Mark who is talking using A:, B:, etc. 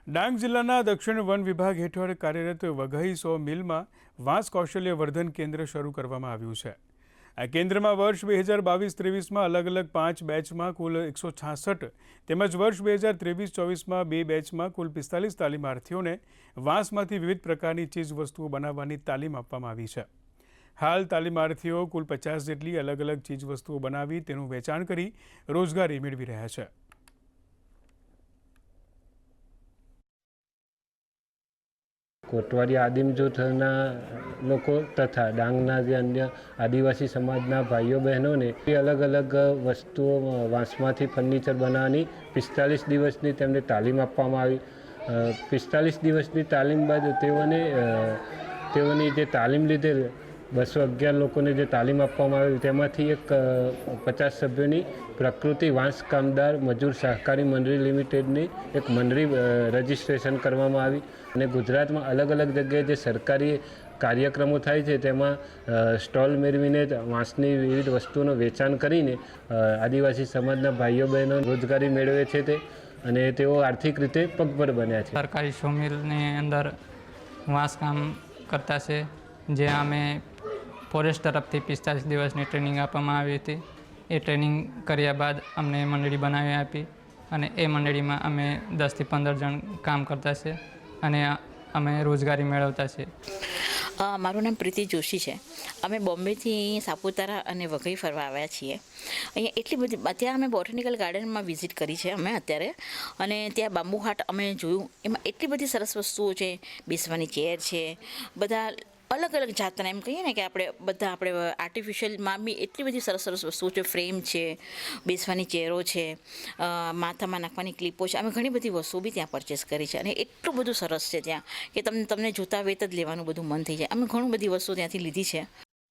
A: ડાંગ જિલ્લાના દક્ષિણ વન વિભાગ હેઠળ કાર્યરત વઘઈ સો મિલમાં વાંસ કૌશલ્ય વર્ધન કેન્દ્ર શરૂ કરવામાં આવ્યું છે। આ કેન્દ્રમાં વર્ષ 2022-23માં અલગ અલગ 5 બેચમાં કુલ 166 તેમજ વર્ષ 2023-24માં 2 બેચમાં કુલ 45 તાલીમાર્થીઓને વાંસમાંથી વિવિધ પ્રકારની ચીજવસ્તુઓ બનાવવાની તાલીમ આપવામાં આવી છે। હાલ તાલીમાર્થીઓ કુલ 50 જેટલી અલગ અલગ ચીજવસ્તુઓ બનાવી તેનું વેચાણ કરી રોજગારી મેળવી રહ્યા છે।
B: કોટવાડી આદિમ જૂથના લોકો તથા ડાંગના જે અન્ય આદિવાસી સમાજના ભાઈઓ બહેનોને અલગ અલગ વસ્તુઓ વાંસમાંથી ફર્નિચર બનાવવાની 45 દિવસની તેમને તાલીમ આપવામાં આવી। 45 દિવસની તાલીમ બાદ તેઓની જે તાલીમ લીધેલ 211 લોકોને જે તાલીમ આપવામાં આવી તેમાંથી એક 50 સભ્યોની પ્રકૃતિ વાંસ કામદાર મજૂર સહકારી મંડળી લિમિટેડની એક મંડળી રજીસ્ટ્રેશન કરવામાં આવી અને ગુજરાતમાં અલગ અલગ જગ્યાએ જે સરકારી કાર્યક્રમો થાય છે તેમાં સ્ટોલ મેળવીને વાંસની વિવિધ વસ્તુઓનું વેચાણ કરીને આદિવાસી સમાજના ભાઈઓ બહેનો રોજગારી મેળવે છે તે અને તેઓ આર્થિક રીતે પગભર બન્યા છે।
C: સરકારી સોમિલની અંદર વાંસ કામ કરતા છે, જે અમે ફોરેસ્ટ તરફથી 45 દિવસની ટ્રેનિંગ આપવામાં આવી હતી। એ ટ્રેનિંગ કર્યા બાદ અમને મંડળી બનાવી આપી અને એ મંડળીમાં અમે 10થી 15 જણ કામ કરતા છે અને અમે રોજગારી મેળવતા છે।
D: મારું નામ પ્રીતિ જોશી છે। અમે બોમ્બેથી સાપુતારા અને વઘઈ ફરવા આવ્યા છીએ। અહીંયા એટલી બધી ત્યાં અમે બોટનિકલ ગાર્ડનમાં વિઝિટ કરી છે અમે અત્યારે, અને ત્યાં બાંબુ હાટ અમે જોયું, એમાં એટલી બધી સરસ વસ્તુઓ છે, બેસવાની ચેર છે, બધા અલગ અલગ જાતના, એમ કહીએ ને કે આપણે આર્ટિફિશિયલમાં બી એટલી બધી સરસ સરસ વસ્તુઓ છે, ફ્રેમ છે, બેસવાની ચેરો છે, માથામાં નાખવાની ક્લિપો છે, અમે ઘણી બધી વસ્તુઓ બી ત્યાં પરચેસ કરી છે અને એટલું બધું સરસ છે ત્યાં કે તમને જોતા વેત જ લેવાનું બધું મન થઈ જાય। અમે ઘણી બધી વસ્તુઓ ત્યાંથી લીધી છે।